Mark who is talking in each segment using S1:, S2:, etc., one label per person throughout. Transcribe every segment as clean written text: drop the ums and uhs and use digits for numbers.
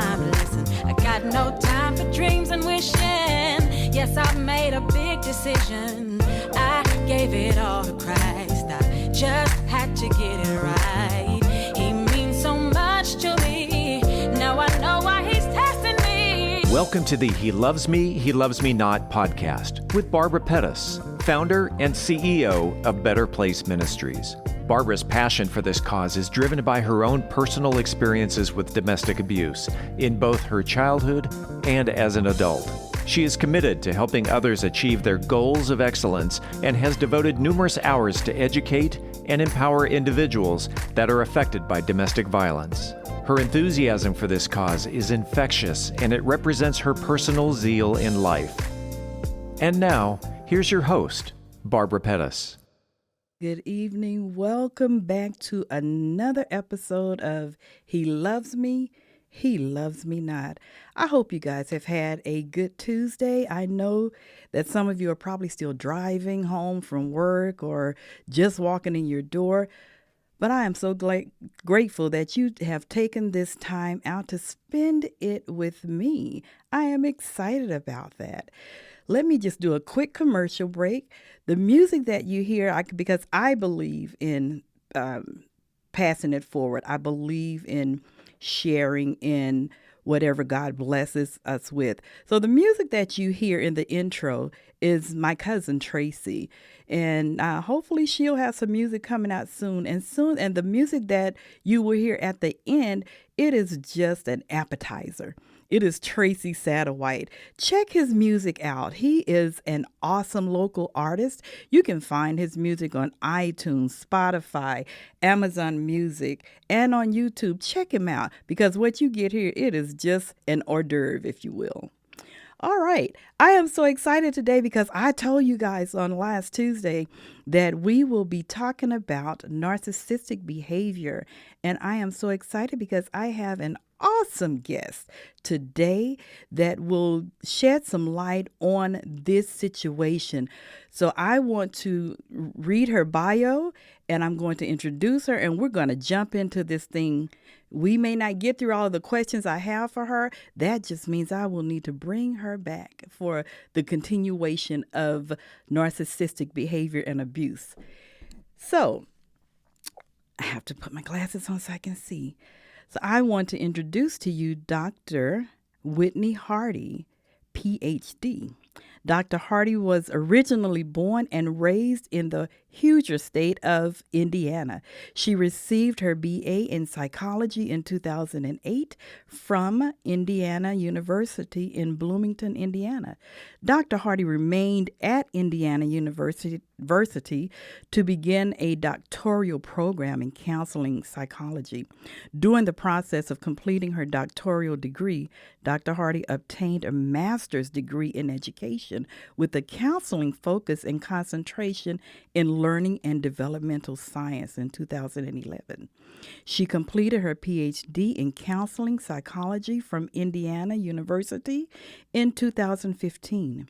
S1: time to listen. I got no time for dreams and wishing. Yes, I made a big decision. I gave it all to Christ. I just had to get it right. He means so much to me. Now I know why he's testing me.
S2: Welcome to the He Loves Me, He Loves Me Not podcast with Barbara Pettis, founder and CEO of Better Place Ministries. Barbara's passion for this cause is driven by her own personal experiences with domestic abuse in both her childhood and as an adult. She is committed to helping others achieve their goals of excellence and has devoted numerous hours to educate and empower individuals that are affected by domestic violence. Her enthusiasm for this cause is infectious, and it represents her personal zeal in life. And now, here's your host, Barbara Pettis.
S3: Good evening. Welcome back to another episode of He Loves Me, He Loves Me Not. I hope you guys have had a good Tuesday. I know that some of you are probably still driving home from work or just walking in your door, but I am so grateful that you have taken this time out to spend it with me. I am excited about that. Let me just do a quick commercial break. The music that you hear, because I believe in passing it forward. I believe in sharing in whatever God blesses us with. So the music that you hear in the intro is my cousin Tracy. And hopefully she'll have some music coming out soon. And the music that you will hear at the end, it is just an appetizer. It is Tracy Satterwhite. Check his music out. He is an awesome local artist. You can find his music on iTunes, Spotify, Amazon Music, and on YouTube. Check him out, because what you get here, it is just an hors d'oeuvre, if you will. All right. I am so excited today because I told you guys on last Tuesday that we will be talking about narcissistic behavior. And I am so excited because I have an awesome guest today that will shed some light on this situation. So I want to read her bio, and I'm going to introduce her, and we're going to jump into this thing. We may not get through all of the questions I have for her. That just means I will need to bring her back for the continuation of narcissistic behavior and abuse. So I have to put my glasses on so I can see. So I want to introduce to you Dr. Whitney Hardy, PhD. Dr. Hardy was originally born and raised in the huger state of Indiana. She received her BA in psychology in 2008 from Indiana University in Bloomington, Indiana. Dr. Hardy remained at Indiana University to begin a doctoral program in counseling psychology. During the process of completing her doctoral degree, Dr. Hardy obtained a master's degree in education with a counseling focus and concentration in learning and developmental science in 2011. She completed her PhD in counseling psychology from Indiana University in 2015.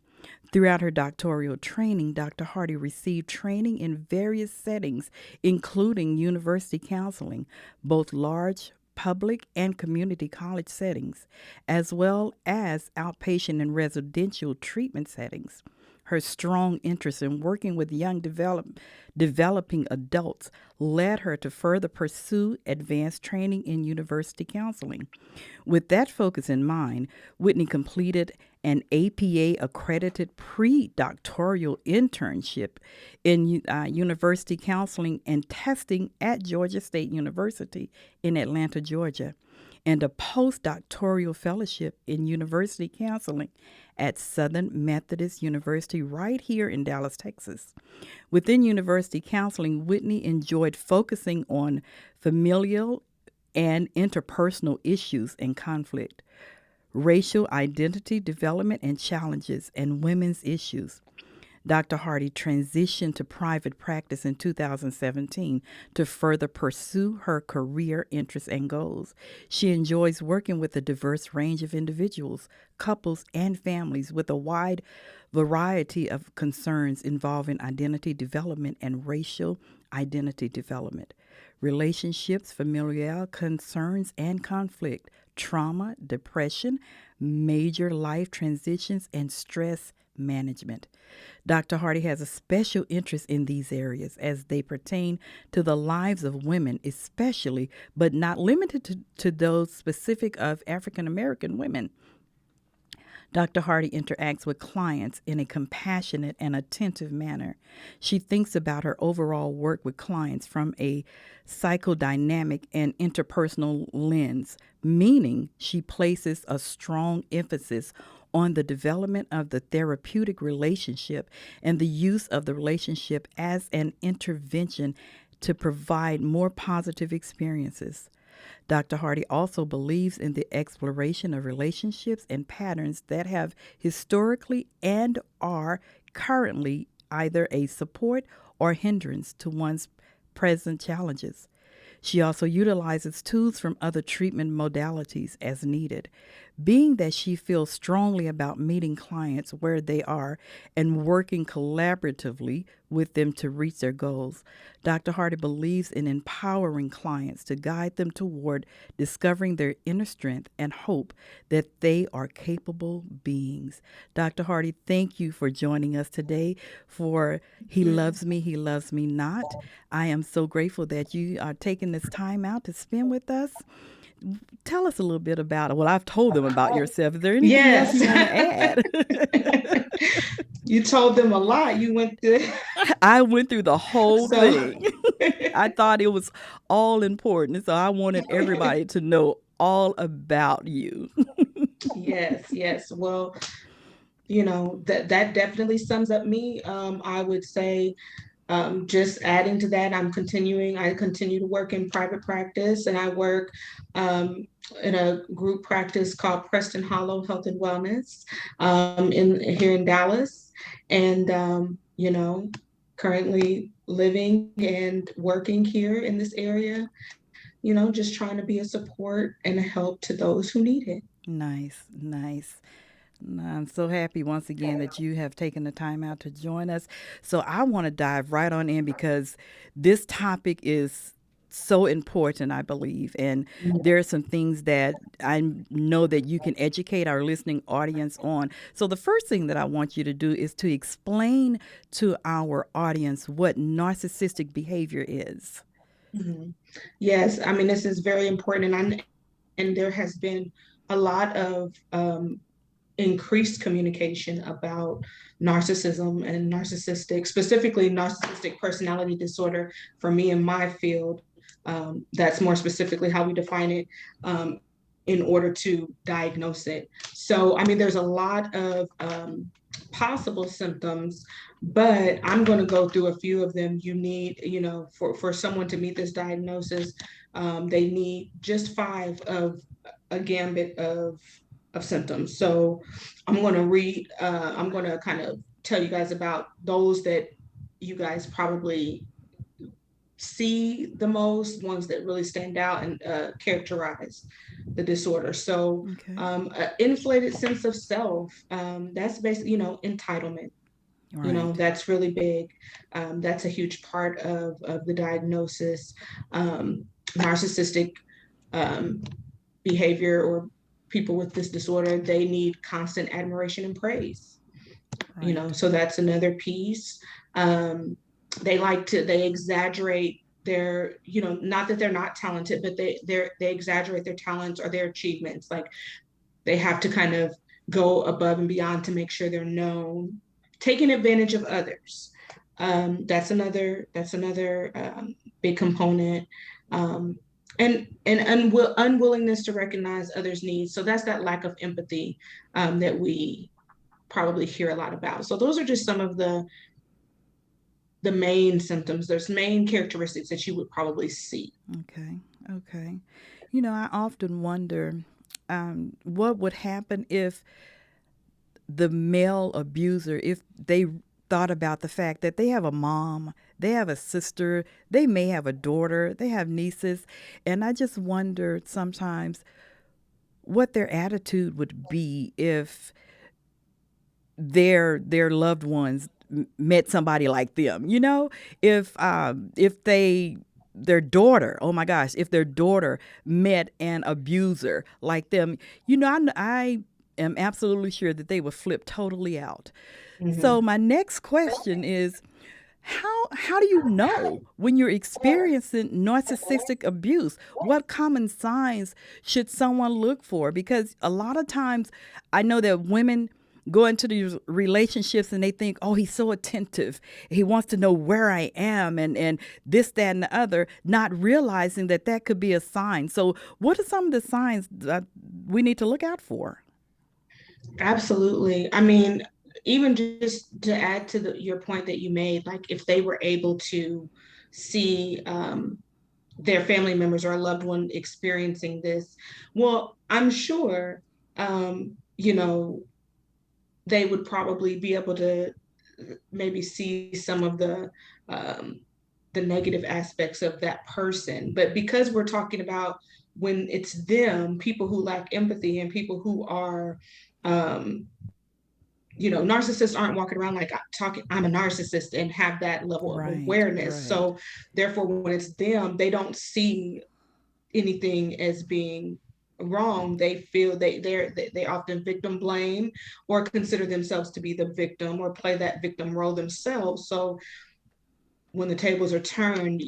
S3: Throughout her doctoral training, Dr. Hardy received training in various settings, including university counseling, both large public and community college settings, as well as outpatient and residential treatment settings. Her strong interest in working with young developing adults led her to further pursue advanced training in university counseling. With that focus in mind, Whitney completed an APA-accredited pre-doctoral internship in university counseling and testing at Georgia State University in Atlanta, Georgia, and a postdoctoral fellowship in university counseling at Southern Methodist University right here in Dallas, Texas. Within university counseling, Whitney enjoyed focusing on familial and interpersonal issues and conflict, racial identity development and challenges, and women's issues. Dr. Hardy transitioned to private practice in 2017 to further pursue her career interests and goals. She enjoys working with a diverse range of individuals, couples, and families with a wide variety of concerns involving identity development and racial identity development, relationships, familial concerns, and conflict, trauma, depression, major life transitions, and stress management. Dr. Hardy has a special interest in these areas as they pertain to the lives of women, especially, but not limited to those specific of African American women. Dr. Hardy interacts with clients in a compassionate and attentive manner. She thinks about her overall work with clients from a psychodynamic and interpersonal lens, meaning she places a strong emphasis on the development of the therapeutic relationship and the use of the relationship as an intervention to provide more positive experiences. Dr. Hardy also believes in the exploration of relationships and patterns that have historically and are currently either a support or hindrance to one's present challenges. She also utilizes tools from other treatment modalities as needed. Being that she feels strongly about meeting clients where they are and working collaboratively with them to reach their goals, Dr. Hardy believes in empowering clients to guide them toward discovering their inner strength and hope that they are capable beings. Dr. Hardy, thank you for joining us today for He Loves Me, He Loves Me Not. I am so grateful that you are taking this time out to spend with us. Tell us a little bit about it. Well, I've told them about yourself. Is there anything else you want to add?
S4: You told them a lot. You went through.
S3: I went through the whole thing. I thought it was all important, so I wanted everybody to know all about you.
S4: Yes. Well, that definitely sums up me. I would say, just adding to that, I continue to work in private practice, and I work in a group practice called Preston Hollow Health and Wellness here in Dallas. And, currently living and working here in this area, just trying to be a support and a help to those who need it.
S3: Nice. I'm so happy once again that you have taken the time out to join us. So I want to dive right on in because this topic is so important, I believe. And there are some things that I know that you can educate our listening audience on. So the first thing that I want you to do is to explain to our audience what narcissistic behavior is.
S4: Mm-hmm. Yes, I mean, this is very important. And there has been a lot of increased communication about narcissism and specifically narcissistic personality disorder. For me in my field, that's more specifically how we define it in order to diagnose it. So, I mean, there's a lot of possible symptoms, but I'm going to go through a few of them. You need, for someone to meet this diagnosis, they need just 5 of a gambit of symptoms. So I'm going to kind of tell you guys about those that you guys probably see the most, ones that really stand out and characterize the disorder. So inflated sense of self, that's basically, entitlement. Right. That's really big. That's a huge part of the diagnosis. Narcissistic behavior, or people with this disorder, they need constant admiration and praise. Right. So that's another piece. They exaggerate their, not that they're not talented, but they exaggerate their talents or their achievements. Like they have to kind of go above and beyond to make sure they're known, taking advantage of others. That's another big component. And unwillingness to recognize others' needs. So that's that lack of empathy that we probably hear a lot about. So those are just some of the main symptoms. There's main characteristics that you would probably see.
S3: Okay. I often wonder what would happen if the male abuser, if they thought about the fact that they have a mom, they have a sister, they may have a daughter, they have nieces. And I just wonder sometimes what their attitude would be if their loved ones met somebody like them. If they their daughter, oh my gosh, if their daughter met an abuser like them, I am absolutely sure that they would flip totally out. So
S4: Mhm.
S3: my next question is, how do you know when you're experiencing narcissistic abuse? What common signs should someone look for? Because a lot of times I know that women go into these relationships and they think, oh, he's so attentive. He wants to know where I am and this, that, and the other, not realizing that that could be a sign. So what are some of the signs that we need to look out for?
S4: Absolutely. I mean, even just to add to your point that you made, like if they were able to see their family members or a loved one experiencing this, well, I'm sure, you know, they would probably be able to maybe see some of um, the negative aspects of that person. But because we're talking about when it's them, people who lack empathy and people who are, um, narcissists aren't walking around like talking, I'm a narcissist and have that level of
S3: Right,
S4: awareness.
S3: right.
S4: So therefore, when it's them, they don't see anything as being wrong. They feel they often victim blame or consider themselves to be the victim or play that victim role themselves. So when the tables are turned,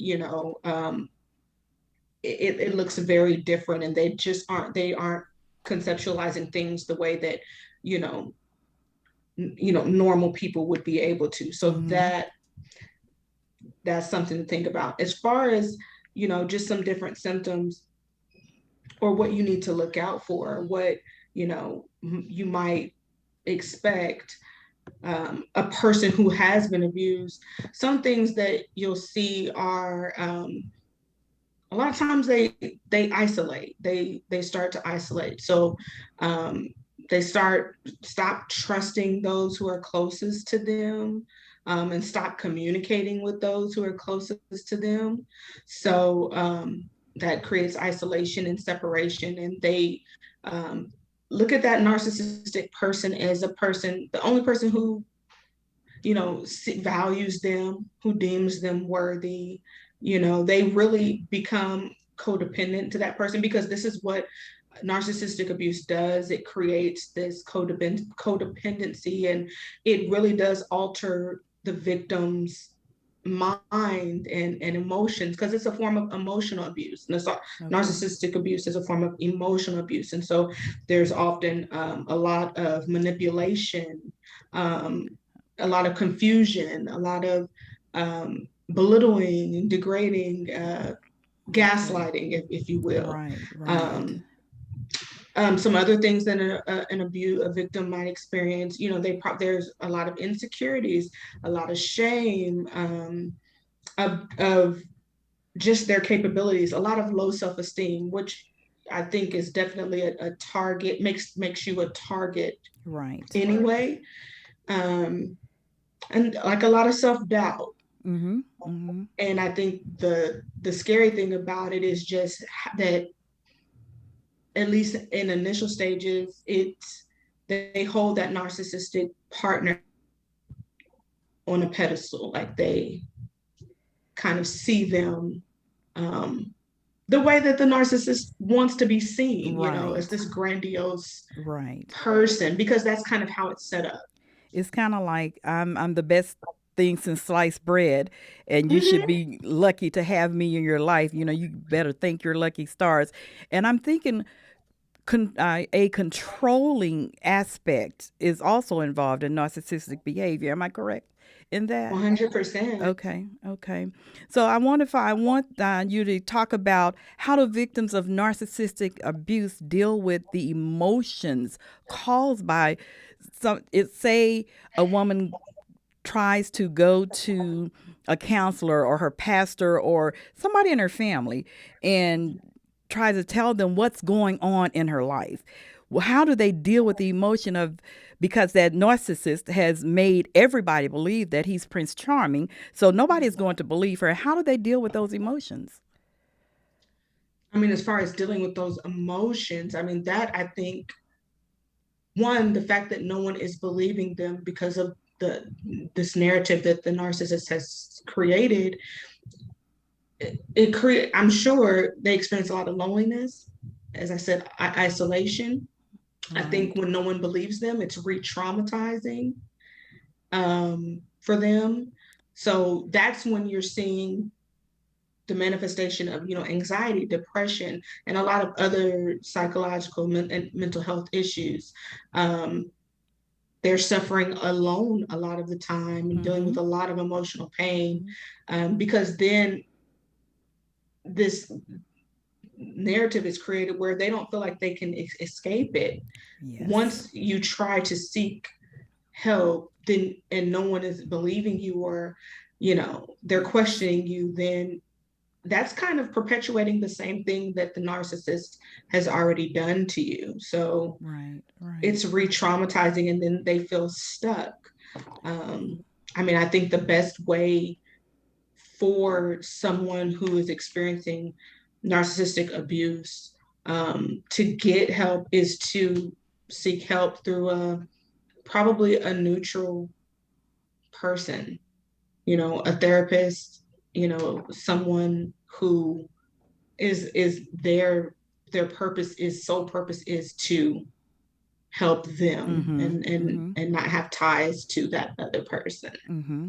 S4: it looks very different, and they aren't conceptualizing things the way that you know normal people would be able to. So
S3: Mm-hmm.
S4: that's something to think about as far as just some different symptoms or what you need to look out for, what you might expect a person who has been abused. Some things that you'll see are a lot of times they isolate. They start to isolate. So um, they stop trusting those who are closest to them, and stop communicating with those who are closest to them. So that creates isolation and separation, and they um, look at that narcissistic person as the only person who values them, who deems them worthy. They really become codependent to that person, because this is what narcissistic abuse does. It creates this codependency, and it really does alter the victim's mind and emotions, because it's a form of emotional abuse. And
S3: Okay.
S4: narcissistic abuse is a form of emotional abuse. And so there's often a lot of manipulation, um, a lot of confusion, a lot of belittling and degrading,
S3: Okay.
S4: gaslighting, if you will.
S3: Right, right.
S4: Um, some other things that a victim might experience, there's a lot of insecurities, a lot of shame, of just their capabilities, a lot of low self-esteem, which I think is definitely a target, makes you a target
S3: Right.
S4: anyway. Um, and like a lot of self-doubt.
S3: Mm-hmm. Mm-hmm.
S4: And I think the scary thing about it is just that, at least in initial stages, they hold that narcissistic partner on a pedestal, like they kind of see them, um, the way that the narcissist wants to be seen, as
S3: Right.
S4: this grandiose
S3: Right.
S4: person, because that's kind of how it's set up.
S3: It's kind of like I'm the best thing since sliced bread, and you should
S4: Mm-hmm.
S3: be lucky to have me in your life. You better thank your lucky stars. And I'm thinking a controlling aspect is also involved in narcissistic behavior. Am I correct in that?
S4: 100%.
S3: Okay, okay. So I want you to talk about how do victims of narcissistic abuse deal with the emotions caused by some. It say a woman tries to go to a counselor or her pastor or somebody in her family and tries to tell them what's going on in her life. Well, how do they deal with the emotion of, because that narcissist has made everybody believe that he's Prince Charming, so nobody is going to believe her. How do they deal with those emotions?
S4: I mean, as far as dealing with those emotions, I mean, that I think, one, the fact that no one is believing them because of this narrative that the narcissist has created, I'm sure they experience a lot of loneliness. As I said, isolation. I
S3: Right.
S4: think when no one believes them, it's re-traumatizing for them. So that's when you're seeing the manifestation of, anxiety, depression, and a lot of other psychological and mental health issues. Um, they're suffering alone a lot of the time and dealing with
S3: Mm-hmm.
S4: a lot of emotional pain, because then this narrative is created where they don't feel like they can escape it.
S3: Yes.
S4: Once you try to seek help, then and no one is believing you, or they're questioning you, then that's kind of perpetuating the same thing that the narcissist has already done to you. So
S3: Right. Right.
S4: it's re-traumatizing, and then they feel stuck. um, I mean, I think the best way for someone who is experiencing narcissistic abuse, to get help, is to seek help through probably a neutral person, a therapist, someone who is their purpose is sole purpose is to help them,
S3: Mm-hmm.
S4: and
S3: Mm-hmm.
S4: and not have ties to that other person.
S3: Mm-hmm.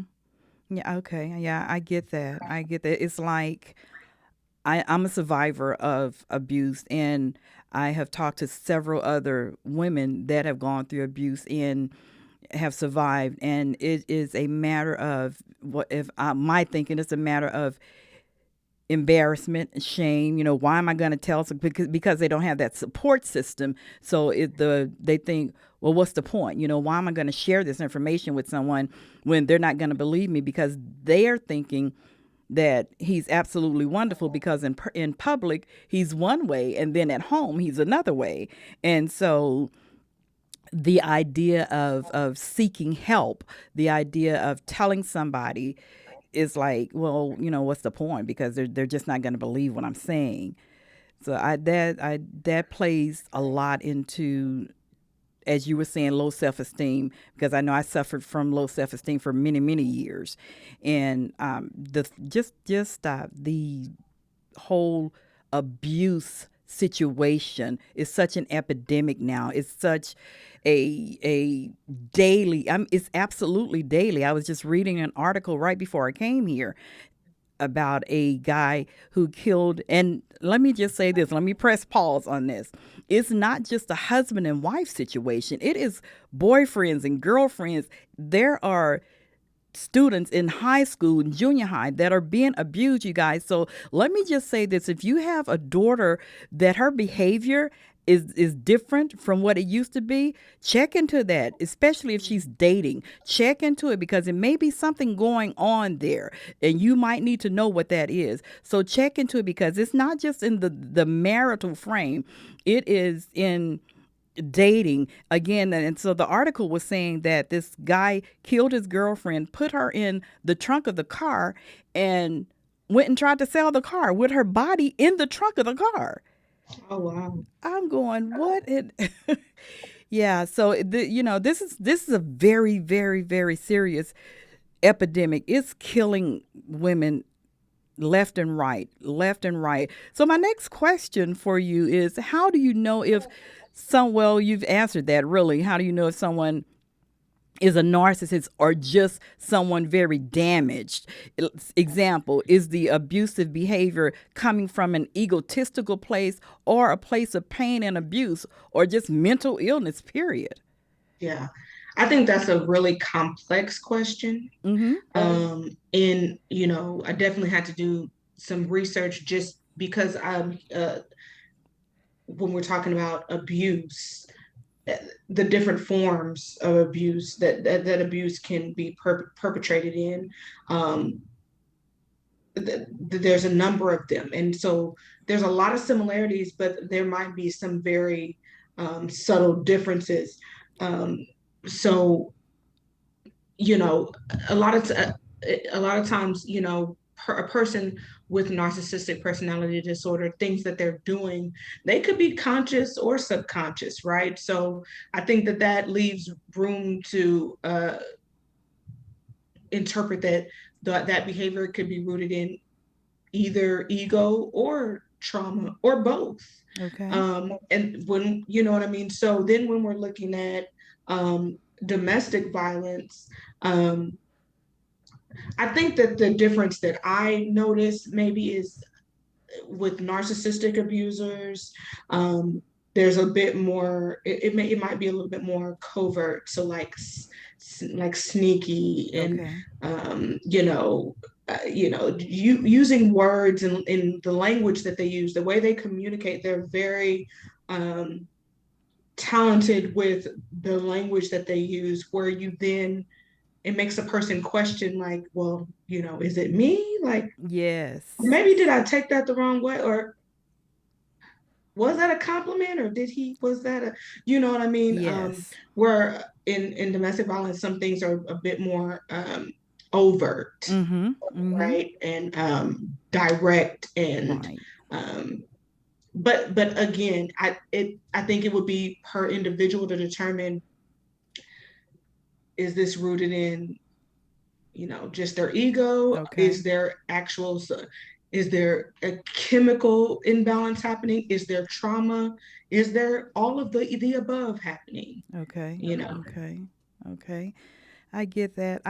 S3: Yeah, okay. Yeah, I get that. I get that. It's like I'm a survivor of abuse, and I have talked to several other women that have gone through abuse and have survived. And it is a matter of what if my thinking is a matter of embarrassment and shame. Why am I going to tell some, because they don't have that support system. So they think, well, what's the point? Why am I going to share this information with someone when they're not going to believe me, because they're thinking that he's absolutely wonderful, because in public he's one way and then at home he's another way. And so the idea of seeking help, the idea of telling somebody, is like, well, what's the point, because they're just not going to believe what I'm saying. So that plays a lot into, as you were saying, low self-esteem, because I know I suffered from low self-esteem for many, many years. And the whole abuse situation is such an epidemic now. It's such a daily. It's absolutely daily. I was just reading an article right before I came here about a guy who killed. And let me just say this, let me press pause on this. It's not just a husband and wife situation, it is boyfriends and girlfriends. There are students in high school and junior high that are being abused, you guys. So let me just say this: if you have a daughter that her behavior is different from what it used to be, check into that, especially if she's dating. Check into it, because it may be something going on there and you might need to know what that is. So check into it, because it's not just in the marital frame, it is in dating again. And so the article was saying that this guy killed his girlfriend, put her in the trunk of the car, and went and tried to sell the car with her body in the trunk of the car.
S4: Oh, wow.
S3: I'm going, what? Yeah. So this is a very, very, very serious epidemic. It's killing women left and right, left and right. So my next question for you is, how do you know if well, you've answered that really. How do you know if someone is a narcissist or just someone very damaged? Example, is the abusive behavior coming from an egotistical place, or a place of pain and abuse, or just mental illness, period?
S4: Yeah, I think that's a really complex question.
S3: Mm-hmm.
S4: And I definitely had to do some research, just because when we're talking about abuse, the different forms of abuse that abuse can be perpetrated in. Um, there's a number of them, and so there's a lot of similarities, but there might be some very subtle differences. Um, so you know, a lot of a lot of times, a person with narcissistic personality disorder, things that they're doing, they could be conscious or subconscious, right? So I think that leaves room to interpret that that behavior could be rooted in either ego or trauma or both.
S3: Okay.
S4: And when, you know what I mean? So then when we're looking at domestic violence, I think that the difference that I notice maybe is with narcissistic abusers, there's a bit more. It might be a little bit more covert. So like sneaky and
S3: Okay.
S4: you know. Using words and in the language that they use, the way they communicate, they're very talented with the language that they use, where you then it makes a person question, like, well, is it me? Like,
S3: Yes.
S4: maybe did I take that the wrong way? Or was that a compliment? Or was that you know what I mean?
S3: Yes.
S4: Where in domestic violence, some things are a bit more overt,
S3: Mm-hmm. Mm-hmm.
S4: right? And direct and
S3: Right.
S4: um, but again, I think it would be per individual to determine, is this rooted in just their ego?
S3: Okay.
S4: Is there a chemical imbalance happening? Is there trauma? Is there all of the above happening?
S3: Okay.
S4: You know,
S3: Okay. Okay. I get that.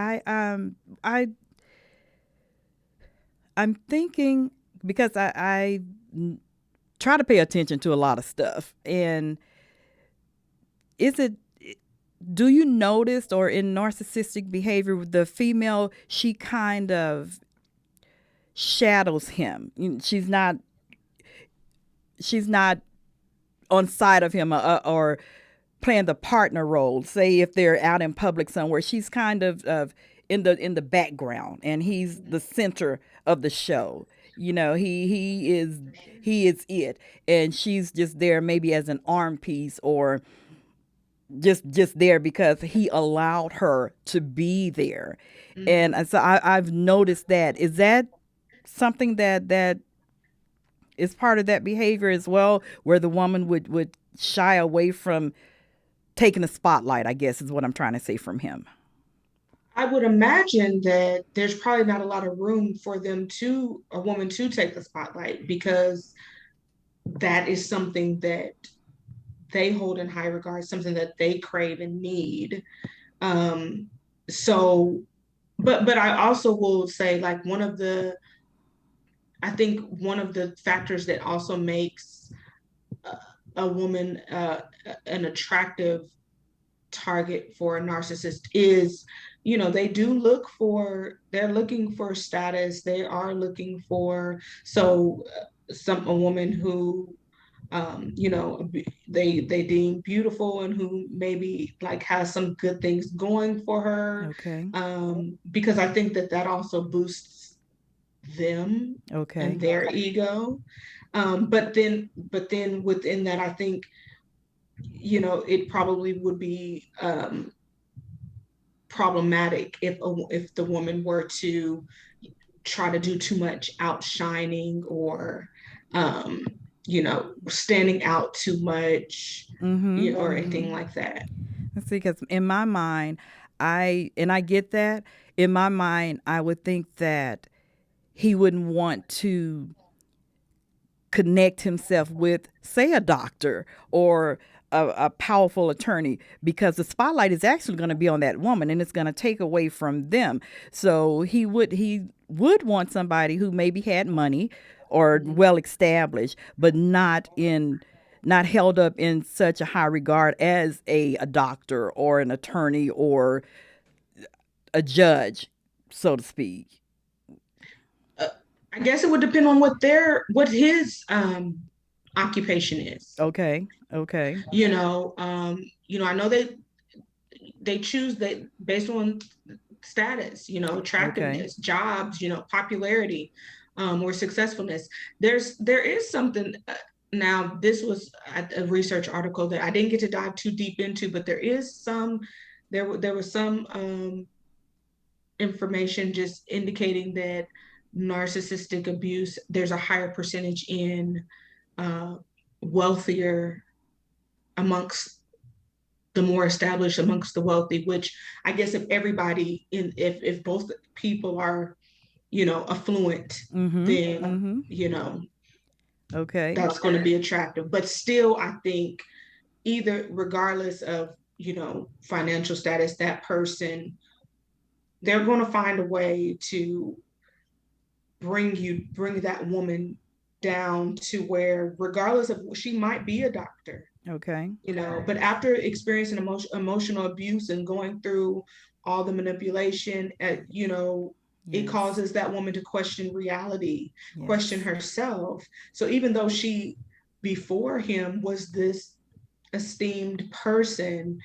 S3: I'm thinking because I try to pay attention to a lot of stuff. And is it, do you notice, or in narcissistic behavior, the female, she kind of shadows him. She's not on side of him, or playing the partner role. Say if they're out in public somewhere, she's kind of in the background, and he's the center of the show. He is it, and she's just there maybe as an arm piece, or just there because he allowed her to be there.
S4: mm-hmm.
S3: And so I've noticed that. Is that something that is part of that behavior as well, where the woman would shy away from taking the spotlight, I guess is what I'm trying to say, from him.
S4: I would imagine that there's probably not a lot of room for a woman to take the spotlight, because that is something that they hold in high regard, something that they crave and need. So, but I also will say, like, I think one of the factors that also makes a woman an attractive target for a narcissist is, they're looking for status. They are looking for, a woman who they deem beautiful, and who maybe like has some good things going for her,
S3: Okay.
S4: because I think that also boosts them and
S3: Okay.
S4: their ego. But then within that, I think it probably would be problematic if the woman were to try to do too much outshining, or standing out too much,
S3: Mm-hmm.
S4: or anything
S3: Mm-hmm.
S4: like that.
S3: Let's see, because in my mind, I get that. In my mind, I would think that he wouldn't want to connect himself with, say, a doctor or a powerful attorney, because the spotlight is actually going to be on that woman, and it's going to take away from them. So he would want somebody who maybe had money or well established, but not held up in such a high regard as a doctor or an attorney or a judge, so to speak.
S4: uh, I guess it would depend on what his occupation is.
S3: Okay. Okay.
S4: I know they choose that based on status,
S3: Okay.
S4: attractiveness, jobs, popularity, or successfulness. There is something. Now, this was a research article that I didn't get to dive too deep into, but there was some information just indicating that narcissistic abuse, there's a higher percentage in uh, wealthier, amongst the more established, amongst the wealthy. Which I guess if both people are affluent, then,
S3: Okay.
S4: that's going to be attractive. But still, I think either regardless of, financial status, that person, they're going to find a way to bring that woman down to where, regardless of, she might be a doctor,
S3: Okay.
S4: but after experiencing emotional abuse and going through all the manipulation, it
S3: Yes.
S4: causes that woman to question reality,
S3: Yes.
S4: question herself. So even though she before him was this esteemed person,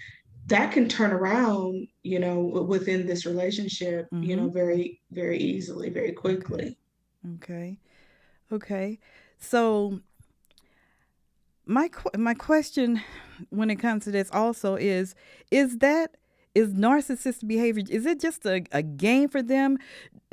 S4: that can turn around, within this relationship, very, very easily, very quickly.
S3: Okay. Okay. So my question when it comes to this also is narcissistic behavior, is it just a game for them,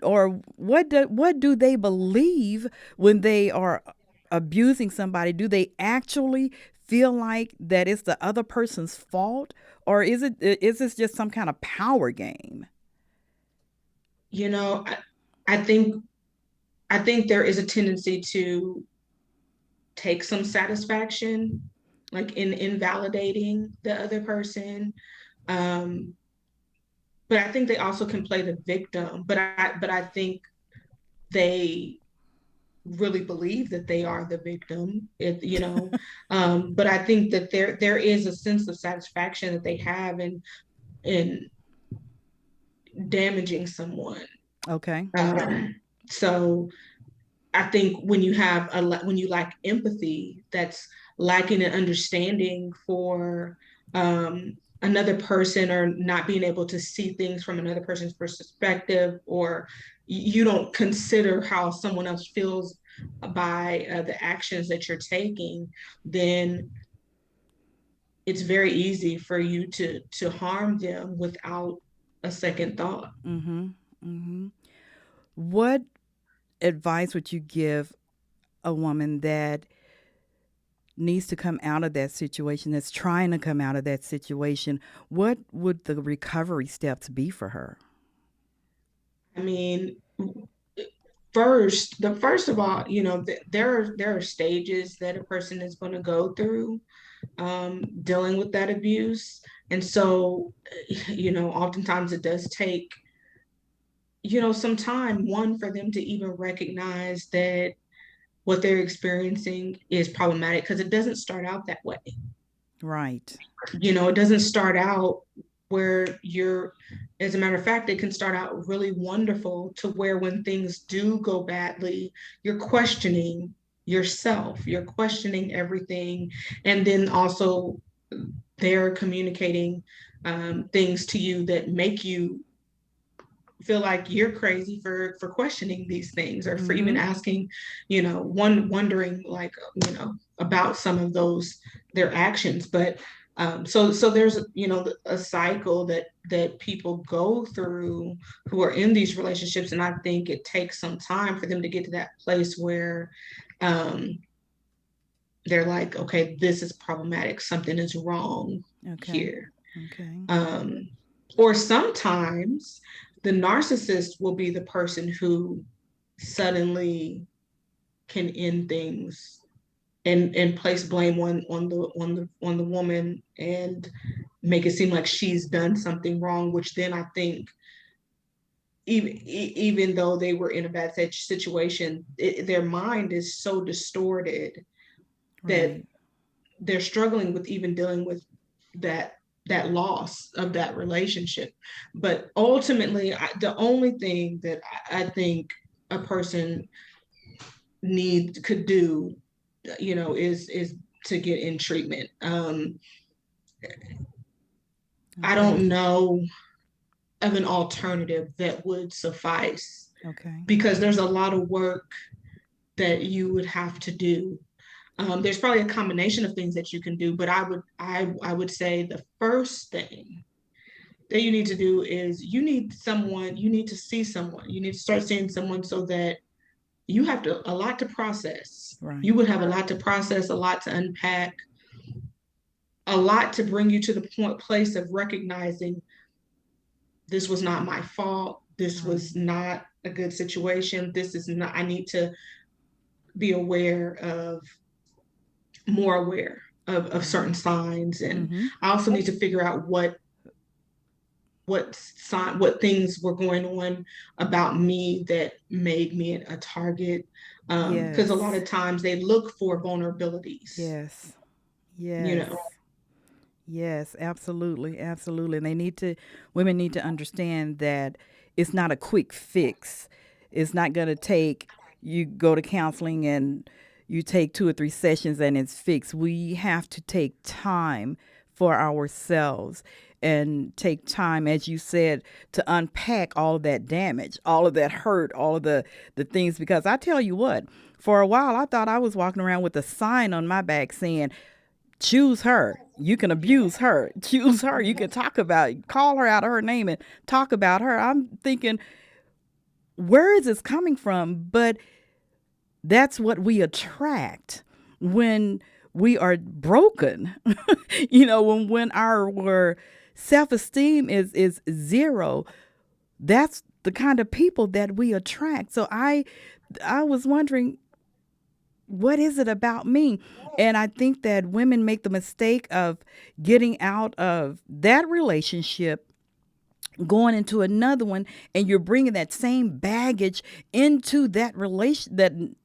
S3: or what do they believe when they are abusing somebody? Do they actually feel like that it's the other person's fault, or is this just some kind of power game?
S4: I think there is a tendency to take some satisfaction, like in invalidating the other person. But I think they also can play the victim. But I think they really believe that they are the victim. But I think that there is a sense of satisfaction that they have in damaging someone.
S3: Okay.
S4: So I think when you lack empathy, that's lacking an understanding for another person, or not being able to see things from another person's perspective, or you don't consider how someone else feels by the actions that you're taking, then it's very easy for you to harm them without a second thought.
S3: What advice would you give a woman that needs to come out of that situation, that's trying to come out of that situation? What would the recovery steps be for her?
S4: I mean, first of all, there are stages that a person is going to go through dealing with that abuse. And so, oftentimes it does take, some time, one, for them to even recognize that what they're experiencing is problematic, because it doesn't start out that way.
S3: Right.
S4: It doesn't start out where as a matter of fact, it can start out really wonderful, to where when things do go badly, you're questioning yourself, you're questioning everything. And then also they're communicating things to you that make you feel like you're crazy for questioning these things, or for even asking, wondering, like, about some of their actions. But so there's, a cycle that people go through who are in these relationships. And I think it takes some time for them to get to that place where they're like, okay, this is problematic. Something is wrong here.
S3: Okay.
S4: Or sometimes the narcissist will be the person who suddenly can end things and place blame on the woman, and make it seem like she's done something wrong, which then I think, even though they were in a bad situation, their mind is so distorted that they're struggling with even dealing with that loss of that relationship. But ultimately, the only thing that I think a person could do, is to get in treatment. I don't know of an alternative that would suffice. Because there's a lot of work that you would have to do. There's probably a combination of things that you can do, but I would say the first thing that you need to do is you need to see someone. You need to start seeing someone, so that you have a lot to process.
S3: Right.
S4: You would have a lot to process, a lot to unpack, a lot to bring you to the place of recognizing, this was not my fault. this was not a good situation. This is not, I need to be more aware of certain signs. And I also need to figure out what things were going on about me that made me a target. Because a lot of times they look for vulnerabilities.
S3: Yes.
S4: You know.
S3: Yes, absolutely. Absolutely. And women need to understand that it's not a quick fix. It's not going to take, you go to counseling and you take 2 or 3 sessions and it's fixed. We have to take time for ourselves and take time, as you said, to unpack all of that damage, all of that hurt, all of the things. Because I tell you what, for a while, I thought I was walking around with a sign on my back saying, choose her. You can abuse her. Choose her. You can call her out of her name and talk about her. I'm thinking, where is this coming from? But that's what we attract when we are broken. When our self-esteem is zero, that's the kind of people that we attract. So I was wondering, what is it about me? And I think that women make the mistake of getting out of that relationship, going into another one, and you're bringing that same baggage into that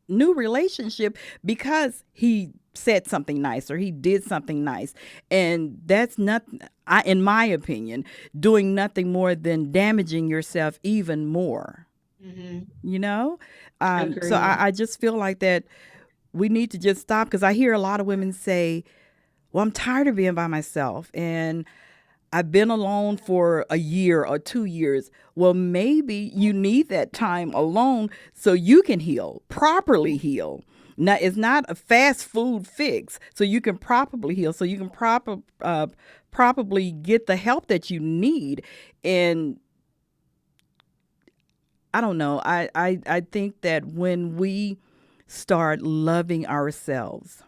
S3: new relationship because he said something nice or he did something nice. And that's not, in my opinion, doing nothing more than damaging yourself even more. So I just feel like that we need to just stop, because I hear a lot of women say, well, I'm tired of being by myself and I've been alone for a year or 2 years. Well, maybe you need that time alone so you can properly heal. Now, it's not a fast food fix, so you can properly heal, so you can properly get the help that you need. And I don't know. I think that when we start loving ourselves,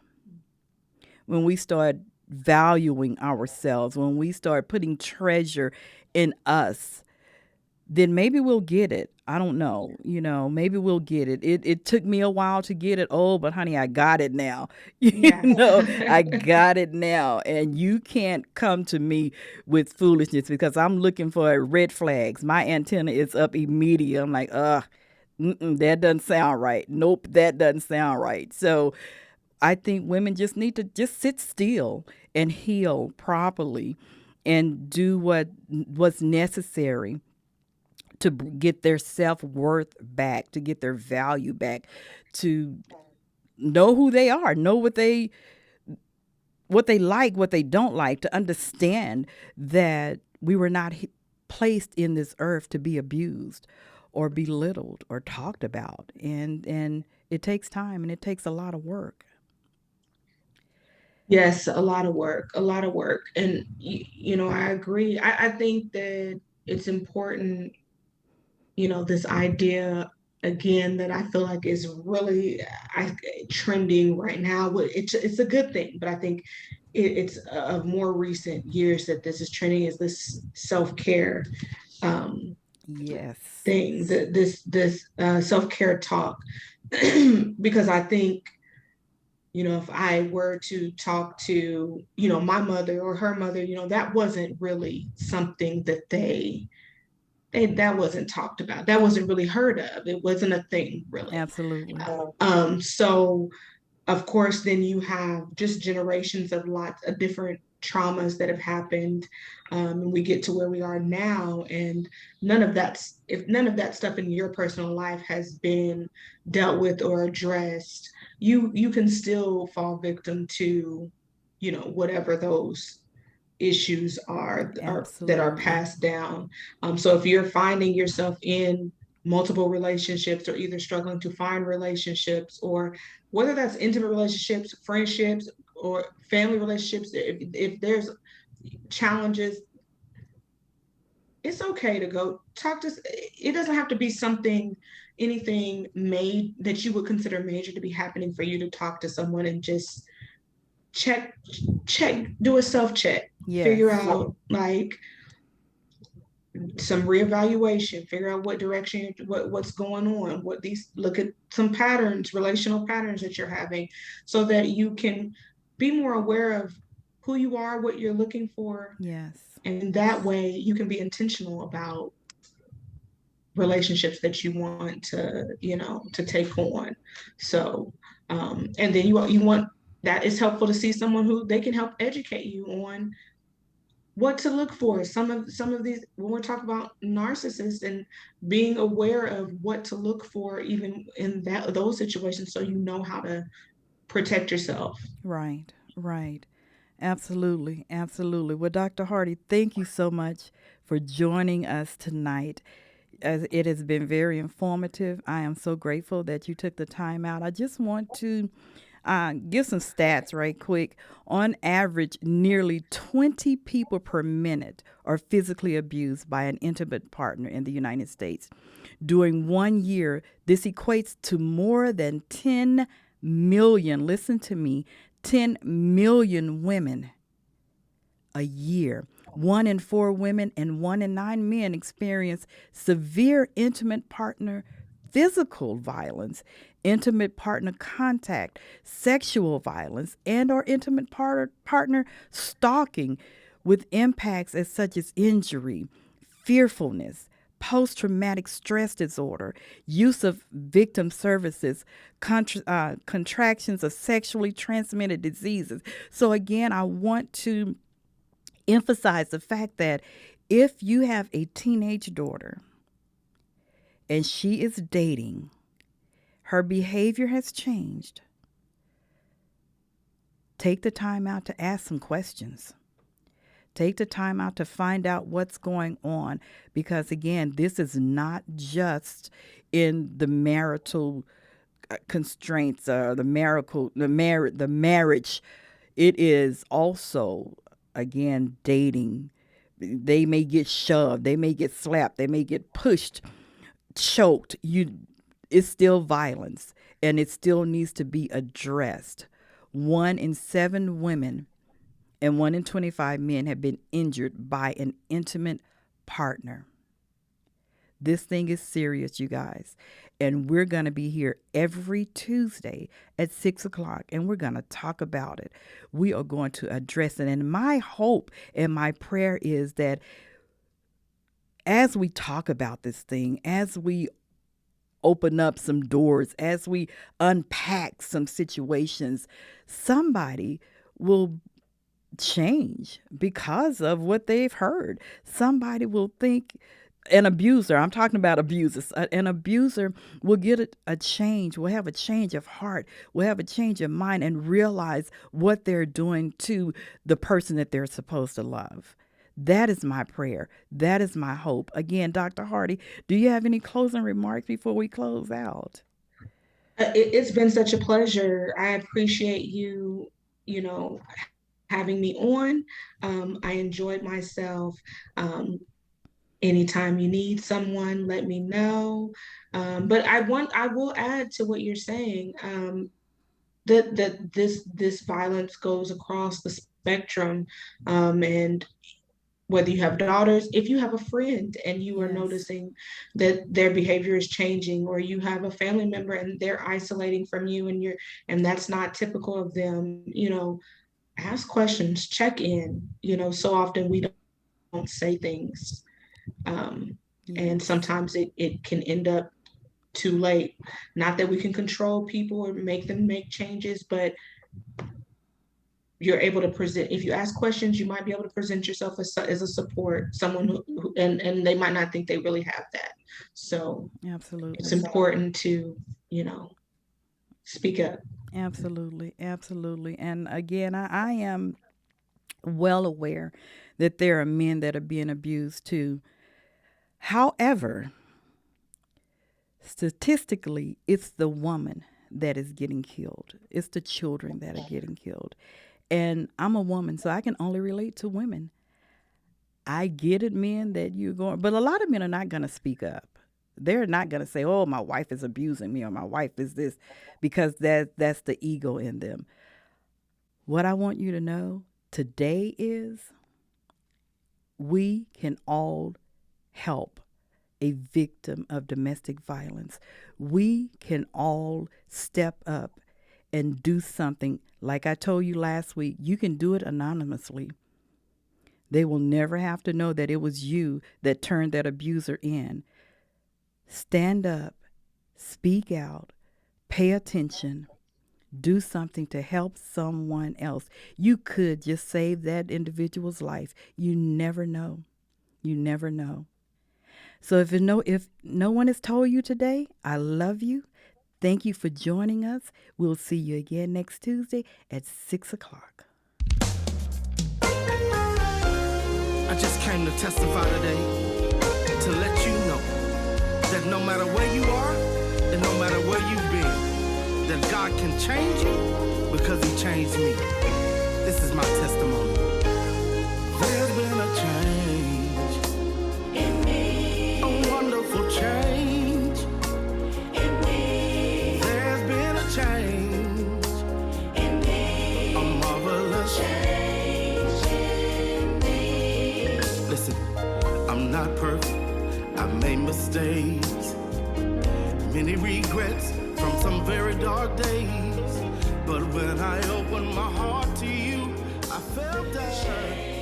S3: when we start valuing ourselves, when we start putting treasure in us, then maybe we'll get it. I don't know. Maybe we'll get it. It took me a while to get it. Oh, but honey, I got it now. I got it now. And you can't come to me with foolishness, because I'm looking for red flags. My antenna is up immediately. I'm like, that doesn't sound right. Nope, that doesn't sound right. So I think women just need to just sit still and heal properly and do what's necessary to get their self-worth back, to get their value back, to know who they are, know what they like, what they don't like, to understand that we were not placed in this earth to be abused or belittled or talked about. And it takes time and it takes a lot of work.
S4: Yes, a lot of work. And, I agree. I think that it's important, this idea, again, that I feel like is really trending right now. It's a good thing, but I think it's of more recent years that this is trending, is this self-care thing, this self-care talk. Because I think, if I were to talk to, my mother or her mother, that wasn't really something that that wasn't talked about. That wasn't really heard of. It wasn't a thing, really.
S3: Absolutely.
S4: So, of course, then you have just generations of lots of different traumas that have happened, and we get to where we are now, and if none of that stuff in your personal life has been dealt with or addressed, you can still fall victim to, whatever those issues are that are passed down. So if you're finding yourself in multiple relationships, or either struggling to find relationships, or whether that's intimate relationships, friendships, or family relationships, if there's challenges, it's okay to go talk to. It doesn't have to be anything made that you would consider major to be happening for you to talk to someone and just check, do a self-check, figure out, like, some reevaluation, figure out what direction, what's going on, look at some patterns, relational patterns that you're having, so that you can be more aware of who you are, what you're looking for.
S3: Yes.
S4: And that way you can be intentional about relationships that you want to take on. So, and then you want, that is helpful to see someone who they can help educate you on what to look for. Some of these, when we're talking about narcissists, and being aware of what to look for even in those situations, so you know how to protect yourself.
S3: Right, right. Absolutely, absolutely. Well, Dr. Hardy, thank you so much for joining us tonight. As it has been very informative. I am so grateful that you took the time out. I just want to give some stats right quick. On average, nearly 20 people per minute are physically abused by an intimate partner in the United States. During 1 year, this equates to more than 10 million, listen to me, 10 million women a year. 1 in 4 women and 1 in 9 men experience severe intimate partner physical violence, intimate partner contact, sexual violence, and or intimate partner stalking, with impacts as such as injury, fearfulness, post-traumatic stress disorder, use of victim services, contractions of sexually transmitted diseases. So again, I want to emphasize the fact that if you have a teenage daughter and she is dating, her behavior has changed, take the time out to ask some questions. Take the time out to find out what's going on, because again, this is not just in the marital constraints or the marriage. It is also, again, dating. They may get shoved, they may get slapped, they may get pushed, choked. It's still violence, and it still needs to be addressed. 1 in 7 women and 1 in 25 men have been injured by an intimate partner. This thing is serious, you guys. And we're going to be here every Tuesday at 6 o'clock, and we're going to talk about it. We are going to address it. And my hope and my prayer is that as we talk about this thing, as we open up some doors, as we unpack some situations, somebody will change because of what they've heard. Somebody will think, an abuser, I'm talking about abusers, an abuser will get a change, will have a change of heart, will have a change of mind, and realize what they're doing to the person that they're supposed to love. That is my prayer. That is my hope. Again, Dr. Hardy, do you have any closing remarks before we close out?
S4: It's been such a pleasure. I appreciate you, having me on. I enjoyed myself. Anytime you need someone, let me know. But I will add to what you're saying, that this violence goes across the spectrum, and whether you have daughters, if you have a friend and you are noticing that their behavior is changing, or you have a family member and they're isolating from you, and that's not typical of them, ask questions, check in. So often we don't say things. And sometimes it can end up too late. Not that we can control people or make them make changes, but you're able to present. If you ask questions, you might be able to present yourself as a support, someone who and they might not think they really have that. So
S3: absolutely,
S4: it's important to, speak up.
S3: Absolutely, absolutely. And again, I am well aware that there are men that are being abused too. However, statistically, it's the woman that is getting killed. It's the children that are getting killed. And I'm a woman, so I can only relate to women. I get it, men, that you're going, but a lot of men are not going to speak up. They're not going to say, oh, my wife is abusing me, or my wife is this, because that's the ego in them. What I want you to know today is we can all help a victim of domestic violence. We can all step up and do something. Like I told you last week, you can do it anonymously. They will never have to know that it was you that turned that abuser in. Stand up, speak out, pay attention, do something to help someone else. You could just save that individual's life. You never know. You never know. So if no one has told you today, I love you. Thank you for joining us. We'll see you again next Tuesday at 6 o'clock.
S5: I just came to testify today to let you know that no matter where you are and no matter where you've been, that God can change you because he changed me. This is my testimony. There's been a change in me, a wonderful change in me. There's been a change in me, a marvelous change in me. Listen, I'm not perfect, I made mistakes, many regrets from some very dark days. But when I opened my heart to you, I felt that.